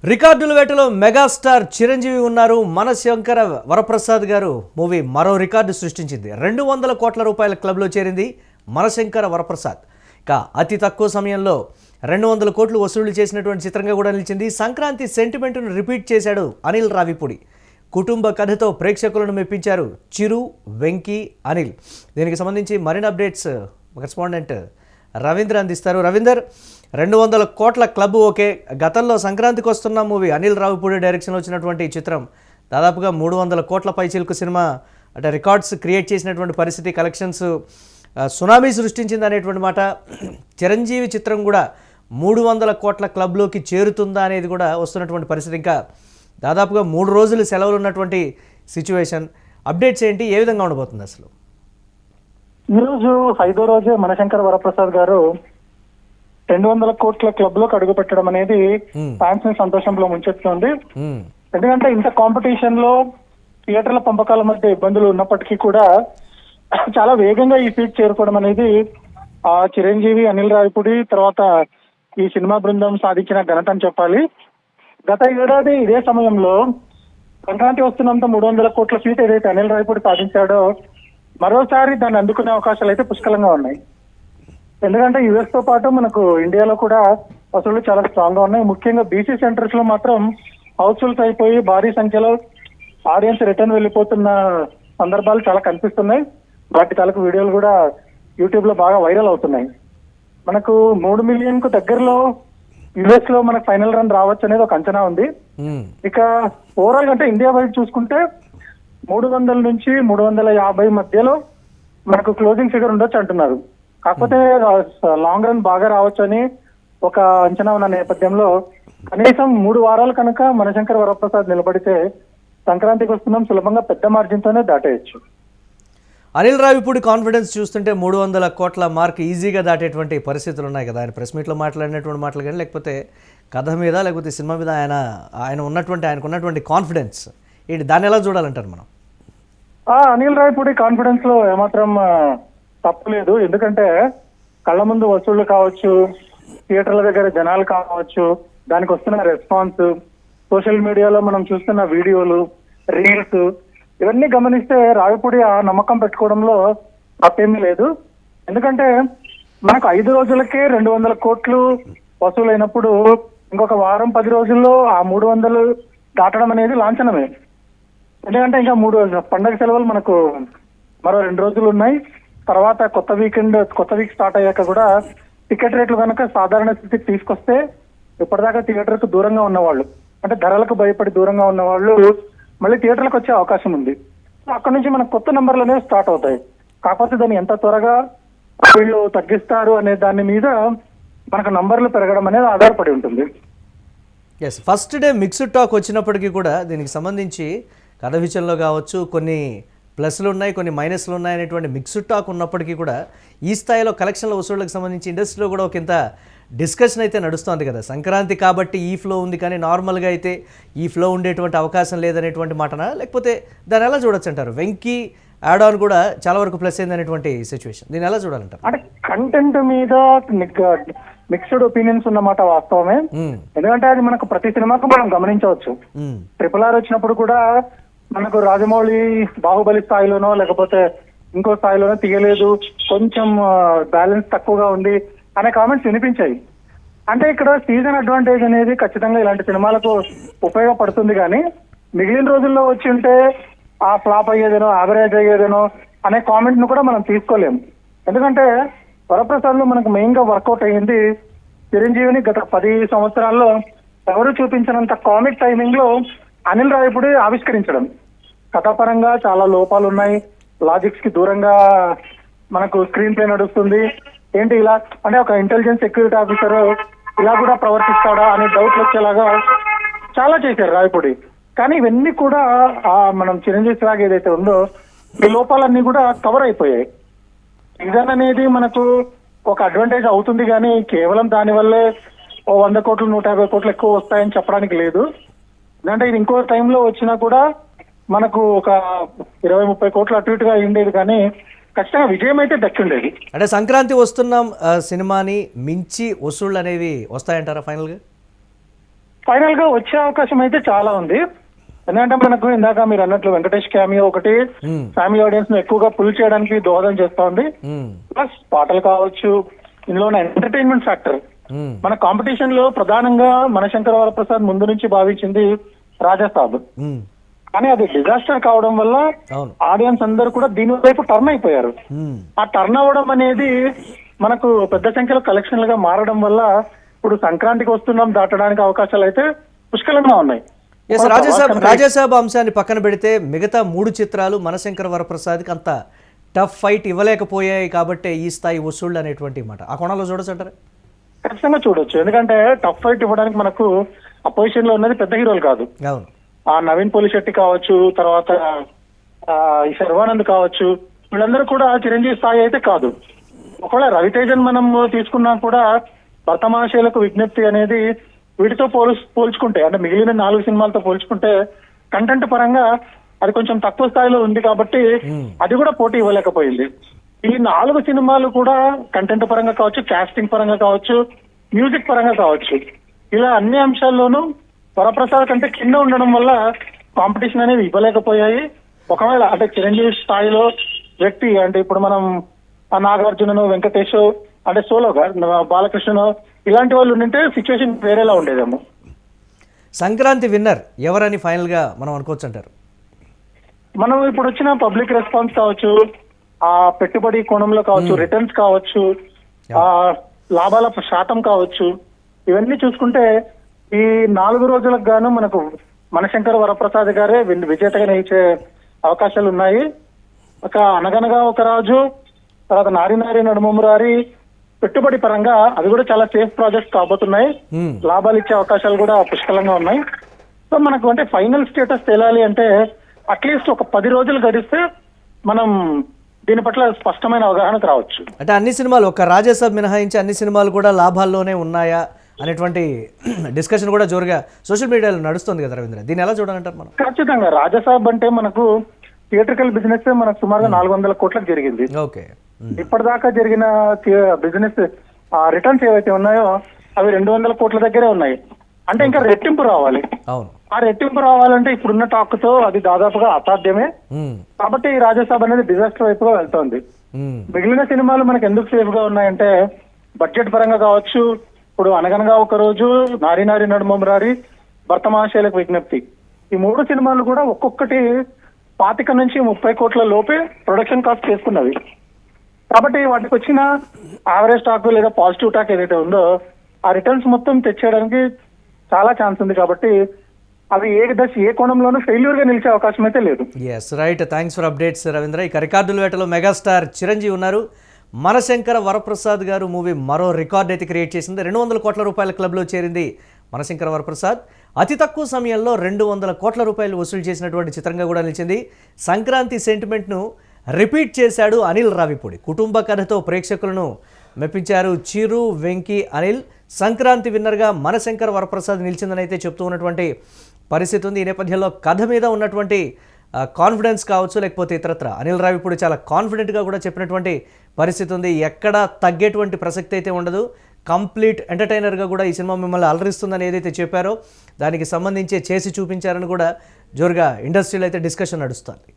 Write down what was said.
రికార్డుల వేటలో మెగాస్టార్ చిరంజీవి ఉన్నారు. మనశంకర వరప్రసాద్ గారు మూవీ మరో రికార్డు సృష్టించింది. 200 కోట్ల రూపాయల క్లబ్లో చేరింది మనశంకర వరప్రసాద్. ఇక అతి తక్కువ సమయంలో 200 కోట్లు వసూలు చేసినటువంటి చిత్రంగా కూడా నిలిచింది. సంక్రాంతి సెంటిమెంట్ను రిపీట్ చేశాడు అనిల్ రావిపూడి. కుటుంబ కథతో ప్రేక్షకులను మెప్పించారు చిరు, వెంకీ, అనిల్. దీనికి సంబంధించి మరిన్ని అప్డేట్స్ కరెస్పాండెంట్ రవీంద్ర అందిస్తారు. రవీందర్, 200 కోట్ల క్లబ్ ఓకే. గతంలో సంక్రాంతికి వస్తున్న మూవీ అనిల్ రావిపూడి డైరెక్షన్లో వచ్చినటువంటి చిత్రం దాదాపుగా 300 కోట్ల పైచిలుకు సినిమా అంటే రికార్డ్స్ క్రియేట్ చేసినటువంటి పరిస్థితి, కలెక్షన్స్ సునామీ సృష్టించింది అనేటువంటి మాట. చిరంజీవి చిత్రం కూడా 300 కోట్ల క్లబ్లోకి చేరుతుందా అనేది కూడా వస్తున్నటువంటి పరిస్థితి. ఇంకా దాదాపుగా 3 రోజులు సెలవులు ఉన్నటువంటి సిచ్యువేషన్. అప్డేట్స్ ఏంటి, ఏ విధంగా ఉండబోతుంది అసలు? ఈరోజు 5వ రోజే మనశంకర వరప్రసాద్ గారు 200 కోట్ల క్లబ్ లోకి అడుగు పెట్టడం అనేది ఫ్యాన్స్ ని సంతోషంలో ముంచెత్తుంది. ఎందుకంటే ఇంత కాంపిటీషన్ లో థియేటర్ల పంపకాల మధ్య ఇబ్బందులు ఉన్నప్పటికీ కూడా చాలా వేగంగా ఈ ఫీట్ చేరుకోవడం అనేది ఆ చిరంజీవి, అనిల్ రావిపూడి తర్వాత ఈ సినిమా బృందం సాధించిన ఘనత అని చెప్పాలి. గత ఏడాది ఇదే సమయంలో సంక్రాంతి వస్తున్నంత 300 కోట్ల ఫీట్ ఏదైతే అనిల్ రావిపూడి సాధించాడో మరోసారి దాన్ని అందుకునే అవకాశాలు అయితే పుష్కలంగా ఉన్నాయి. ఎందుకంటే యుఎస్ తో పాటు మనకు ఇండియాలో కూడా వసూళ్లు చాలా స్ట్రాంగ్ గా ఉన్నాయి. ముఖ్యంగా బీసీ సెంటర్స్ లో మాత్రం హౌస్ఫుల్స్ అయిపోయి భారీ సంఖ్యలో ఆడియన్స్ రిటర్న్ వెళ్ళిపోతున్న సందర్భాలు చాలా కనిపిస్తున్నాయి. వాటి తాలూకు వీడియోలు కూడా యూట్యూబ్ లో బాగా వైరల్ అవుతున్నాయి. మనకు 3 మిలియన్ కు దగ్గరలో యుఎస్ లో మనకు ఫైనల్ రన్ రావచ్చు అనేది ఒక అంచనా ఉంది. ఇక ఓవరాల్ అంటే ఇండియా వైపు చూసుకుంటే 300 నుంచి 350 మధ్యలో మనకు క్లోజింగ్ ఫిగర్ ఉండొచ్చు అంటున్నారు. కాకపోతే లాంగ్ రన్ బాగా రావచ్చు అని ఒక అంచనా ఉన్న నేపథ్యంలో కనీసం 3 వారాలు కనుక మనశంకర వరప్రసాద్ నిలబడితే సంక్రాంతికి వస్తున్నాం సులభంగా పెద్ద మార్జిన్ తోనే దాటేయచ్చు. అనిల్ రావిపూడి కాన్ఫిడెన్స్ చూస్తుంటే 300 కోట్ల మార్క్ ఈజీగా దాటేటువంటి పరిస్థితులు ఉన్నాయి కదా. ఆయన ప్రెస్ మీట్లో మాట్లాడినటువంటి మాటలు కానీ, లేకపోతే కథ మీద, లేకపోతే సినిమా మీద ఆయనకున్నటువంటి కాన్ఫిడెన్స్ ఏంటి, దాన్ని ఎలా చూడాలంటారు మనం? అనిల్ రావిపూడి కాన్ఫిడెన్స్ లో ఏమాత్రం తప్పు లేదు. ఎందుకంటే కళ్ళ ముందు వసూళ్లు కావచ్చు, థియేటర్ల దగ్గర జనాలు కావచ్చు, దానికి వస్తున్న రెస్పాన్స్, సోషల్ మీడియాలో మనం చూస్తున్న వీడియోలు, రీల్స్, ఇవన్నీ గమనిస్తే రావిపూడి ఆ నమ్మకం పెట్టుకోవడంలో తప్పేమీ లేదు. ఎందుకంటే మనకు 5 రోజులకే 200 కోట్లు వసూలైనప్పుడు ఇంకొక వారం 10 రోజుల్లో ఆ 300 దాటడం అనేది లాంఛనమే. ఎందుకంటే ఇంకా 3 పండగ సెలవులు మనకు మరో 2 రోజులు ఉన్నాయి. తర్వాత కొత్త వీక్ స్టార్ట్ అయ్యాక కూడా టికెట్ రేట్లు కనుక సాధారణ స్థితికి తీసుకొస్తే ఇప్పటిదాకా థియేటర్ కు దూరంగా ఉన్నవాళ్ళు, అంటే ధరలకు భయపడి దూరంగా ఉన్న వాళ్ళు మళ్ళీ థియేటర్లకు వచ్చే అవకాశం ఉంది. అక్కడ నుంచి మనకు కొత్త నంబర్లు అనేవి స్టార్ట్ అవుతాయి. కాకపోతే దాన్ని ఎంత త్వరగా వీళ్ళు తగ్గిస్తారు అనే దాని మీద మనకు నంబర్లు పెరగడం అనేది ఆధారపడి ఉంటుంది. Yes, first day mixed talk వచ్చినప్పటికీ కూడా దీనికి సంబంధించి కథ విషయంలో కావచ్చు కొన్ని ప్లస్లు ఉన్నాయి, కొన్ని మైనస్లు ఉన్నాయి అనేటువంటి మిక్స్డ్ టాక్ ఉన్నప్పటికీ కూడా ఈ స్థాయిలో కలెక్షన్ల వసూళ్లకు సంబంధించి ఇండస్ట్రీలో కూడా ఒకంత డిస్కషన్ అయితే నడుస్తుంది కదా. సంక్రాంతి కాబట్టి ఈ ఫ్లో ఉంది, కానీ నార్మల్గా అయితే ఈ ఫ్లో ఉండేటువంటి అవకాశం లేదనేటువంటి మాటనా, లేకపోతే దాన్ని ఎలా చూడొచ్చు అంటారు? వెంకీ యాడ్ ఆన్ కూడా చాలా వరకు ప్లస్ అయింది అనేటువంటి సిచ్యువేషన్, దీన్ని ఎలా చూడాలంటారు? అంటే కంటెంట్ మీద మిక్స్డ్ ఒపీనియన్స్ ఉన్నమాట వాస్తవమే. ఎందుకంటే అది మనకు ప్రతి సినిమాకు మనం గమనించవచ్చు. RRR వచ్చినప్పుడు కూడా మనకు రాజమౌళి బాహుబలి స్థాయిలోనో లేకపోతే ఇంకో స్థాయిలోనో తీయలేదు, కొంచెం బ్యాలెన్స్ తక్కువగా ఉంది అనే కామెంట్స్ వినిపించాయి. అంటే ఇక్కడ సీజన్ అడ్వాంటేజ్ అనేది ఖచ్చితంగా ఇలాంటి సినిమాలకు ఉపయోగపడుతుంది. కానీ మిగిలిన రోజుల్లో వచ్చి ఉంటే ఆ ఫ్లాప్ అయ్యేదేనో, యావరేజ్ అయ్యేదేనో అనే కామెంట్ ను కూడా మనం తీసుకోలేము. ఎందుకంటే వరప్రసాద్ లో మనకు మెయిన్ గా వర్కౌట్ అయ్యింది చిరంజీవిని గత 10 సంవత్సరాల్లో ఎవరు చూపించినంత కామిక్ టైమింగ్ లో అనిల్ రావిపూడి ఆవిష్కరించడం. కథాపరంగా చాలా లోపాలు ఉన్నాయి, లాజిక్స్ కి దూరంగా మనకు స్క్రీన్ ప్లే నడుస్తుంది. ఏంటి ఇలా అంటే ఒక ఇంటెలిజెన్స్ సెక్యూరిటీ ఆఫీసర్ ఇలా కూడా ప్రవర్తిస్తాడా అనే డౌట్లు వచ్చేలాగా చాలా చేశారు రావిపూడి. కానీ ఇవన్నీ కూడా మనం చిరంజీవి లాగా ఏదైతే ఉందో ఈ లోపాలన్నీ కూడా కవర్ అయిపోయాయి. సీజన్ అనేది మనకు ఒక అడ్వాంటేజ్ అవుతుంది, కానీ కేవలం దానివల్లే 100 కోట్లు 150 కోట్లు ఎక్కువ వస్తాయని చెప్పడానికి లేదు. ఎందుకంటే ఇది ఇంకో టైంలో వచ్చినా కూడా మనకు ఒక 20-30 కోట్లు అటు ఇటుగా అయ్యిండేది, కానీ ఖచ్చితంగా విజయం అయితే దక్కిండేది. అంటే సంక్రాంతి వస్తున్నాం సినిమాని మించి వసూళ్ళు అనేవి వస్తాయంటారా ఫైనల్గా? ఫైనల్ గా వచ్చే అవకాశం అయితే చాలా ఉంది. ఎందుకంటే మనకు ఇందాక మీరు అన్నట్లు వెంకటేష్ క్యామియో ఒకటి ఫ్యామిలీ ఆడియన్స్ ను ఎక్కువగా పుల్ చేయడానికి దోహదం చేస్తోంది. ప్లస్ పాటలు కావచ్చు, ఇందులో ఉన్న ఎంటర్టైన్మెంట్ ఫ్యాక్టర్. మన కాంపిటీషన్ లో ప్రధానంగా మనశంకర వరప్రసాద్ ముందు నుంచి భావించింది రాజాసాబ్, కానీ అది డిజాస్టర్ కావడం వల్ల ఆడియన్స్ అందరూ కూడా దీని వైపు టర్న్ అయిపోయారు. ఆ టర్న్ అవ్వడం అనేది మనకు పెద్ద సంఖ్యలో కలెక్షన్లుగా మారడం వల్ల ఇప్పుడు సంక్రాంతికి వస్తున్నాం దాటడానికి అవకాశాలు అయితే పుష్కలంగా ఉన్నాయి. రాజాసాబ్ అంశాన్ని పక్కన పెడితే మిగతా 3 చిత్రాలు మనశంకర వరప్రసాద్కి అంత టఫ్ ఫైట్ ఇవ్వలేకపోయాయి కాబట్టి ఈ స్థాయి వసూళ్లు అనేటువంటి మాట ఆ కోణంలో చూడొచ్చంటారా? ఖచ్చితంగా చూడొచ్చు. ఎందుకంటే టఫ్ ఫైట్ ఇవ్వడానికి మనకు అపోజిషన్ లో ఉన్నది పెద్ద హీరోలు కాదు. అవును, ఆ నవీన్ పోలిశెట్టి కావచ్చు, తర్వాత ఈ శర్వానంద్ కావచ్చు, వీళ్ళందరూ కూడా చిరంజీవి స్థాయి అయితే కాదు. ఒకవేళ రవితేజన్ మనం తీసుకున్నా కూడా భర్తమాషేలకు విజ్ఞప్తి అనేది వీటితో పోల్చుకుంటే, అంటే మిగిలిన 4 సినిమాలతో పోల్చుకుంటే కంటెంట్ పరంగా అది కొంచెం తక్కువ స్థాయిలో ఉంది కాబట్టి అది కూడా పోటీ ఇవ్వలేకపోయింది. ఈ 4 సినిమాలు కూడా కంటెంట్ పరంగా కావచ్చు, కాస్టింగ్ పరంగా కావచ్చు, మ్యూజిక్ పరంగా కావచ్చు, ఇలా అన్ని అంశాల్లోనూ వరప్రసాద్ కంటే కింద ఉండడం వల్ల కాంపిటీషన్ అనేది ఇవ్వలేకపోయాయి. ఒకవేళ అంటే చిరంజీవి స్థాయిలో వ్యక్తి అంటే ఇప్పుడు మనం నాగార్జునను, వెంకటేష్ అంటే సోలోగా బాలకృష్ణను ఇలాంటి వాళ్ళు ఉంటే సిచ్యువేషన్ వేరేలా ఉండేదేమో. సంక్రాంతి విన్నర్ ఎవరని ఫైనల్ గా మనం అనుకోవచ్చు అంటారు? మనం ఇప్పుడు వచ్చిన పబ్లిక్ రెస్పాన్స్ కావచ్చు, ఆ పెట్టుబడి కోణంలో కావచ్చు, రిటర్న్స్ కావచ్చు, ఆ లాభాల శాతం కావచ్చు, ఇవన్నీ చూసుకుంటే ఈ 4 రోజులకు గాను మనకు మనశంకర వరప్రసాద్ గారే విజేతగా నిలిచే అవకాశాలు ఉన్నాయి. ఒక అనగనగా ఒక రాజు, తర్వాత నారి నారి నడుమమురారి పెట్టుబడి పరంగా అది కూడా చాలా సేఫ్ ప్రాజెక్ట్స్ కాబోతున్నాయి. లాభాలు ఇచ్చే అవకాశాలు కూడా పుష్కలంగా ఉన్నాయి. సో మనకు అంటే ఫైనల్ స్టేటస్ తేలాలి అంటే అట్లీస్ట్ ఒక 10 రోజులు గడిస్తే మనం దీని పట్ల స్పష్టమైన అవగాహనకు రావచ్చు. అంటే అన్ని సినిమాలు ఒక రాజాసాబ్ మినహాయించి అన్ని సినిమాలు కూడా లాభాల్లోనే ఉన్నాయా అనేటువంటి డిస్కషన్ కూడా జోరుగా సోషల్ మీడియాలో నడుస్తుంది కదా రవీంద్ర, దీన్ని ఎలా చూడాలంటారు మనం? ఖచ్చితంగా రాజాసాబ్ అంటే మనకు థియేట్రికల్ బిజినెస్ మనకు సుమారుగా 400 కోట్లకు జరిగింది. ఓకే, ఇప్పటిదాకా జరిగిన బిజినెస్ రిటర్న్స్ ఏవైతే ఉన్నాయో అవి 200 కోట్ల దగ్గరే ఉన్నాయి. అంటే ఇంకా రెట్టింపు రావాలి. అవును, ఆ రెట్టింపు రావాలంటే ఇప్పుడున్న టాక్ తో అది దాదాపుగా అసాధ్యమే. కాబట్టి ఈ రాజాసాబ్ అనేది డిజాస్టర్ వైపుగా వెళ్తోంది. మిగిలిన సినిమాలు మనకు ఎందుకు సేఫ్ గా ఉన్నాయంటే బడ్జెట్ పరంగా కావచ్చు, ఇప్పుడు అనగనగా ఒక రోజు, నారి నారి నడుమమురారి, భర్తమాషేలకు విజ్ఞప్తి, ఈ 3 సినిమాలు కూడా ఒక్కొక్కటి 25 నుంచి 30 కోట్ల లోపే ప్రొడక్షన్ కాస్ట్ చేసుకున్నవి. కాబట్టి వాటికి వచ్చిన యావరేజ్ టాక్ లేదా పాజిటివ్ టాక్ ఏదైతే ఉందో ఆ రిటర్న్స్ మొత్తం తెచ్చేయడానికి చాలా ఛాన్స్ ఉంది. కాబట్టి అవి ఏ కోణంలోనూ ఫెయిల్యూర్ గా నిలిచే అవకాశం అయితే లేదు. Yes right, thanks for updates Ravindra. ఇక రికార్డుల వేటలో మెగాస్టార్ చిరంజీవి ఉన్నారు. మనశంకర వరప్రసాద్ గారు మూవీ మరో రికార్డ్ అయితే క్రియేట్ చేసింది. 200 కోట్ల రూపాయల క్లబ్లో చేరింది మనశంకర వరప్రసాద్. అతి తక్కువ సమయంలో 200 కోట్ల రూపాయలు వసూలు చేసినటువంటి చిత్రంగా కూడా నిలిచింది. సంక్రాంతి సెంటిమెంట్ను రిపీట్ చేశాడు అనిల్ రావిపూడి. కుటుంబ కథతో ప్రేక్షకులను మెప్పించారు చిరు, వెంకీ, అనిల్. సంక్రాంతి విన్నర్గా మనశంకర వరప్రసాద్ నిలిచిందని అయితే చెప్తూ ఉన్నటువంటి పరిస్థితి ఉంది. ఈ నేపథ్యంలో కథ మీద ఉన్నటువంటి కాన్ఫిడెన్స్ కావచ్చు, లేకపోతే ఇతరత్ర అనిల్ రావిపూడి చాలా కాన్ఫిడెంట్గా కూడా చెప్పినటువంటి పరిస్థితి ఉంది. ఎక్కడ తగ్గేటువంటి ప్రసక్తి అయితే ఉండదు. కంప్లీట్ ఎంటర్టైనర్గా కూడా ఈ సినిమా మిమ్మల్ని అలరిస్తుందని ఏదైతే చెప్పారో దానికి సంబంధించి చేసి చూపించారని కూడా జోరుగా ఇండస్ట్రీలో అయితే డిస్కషన్ నడుస్తుంది.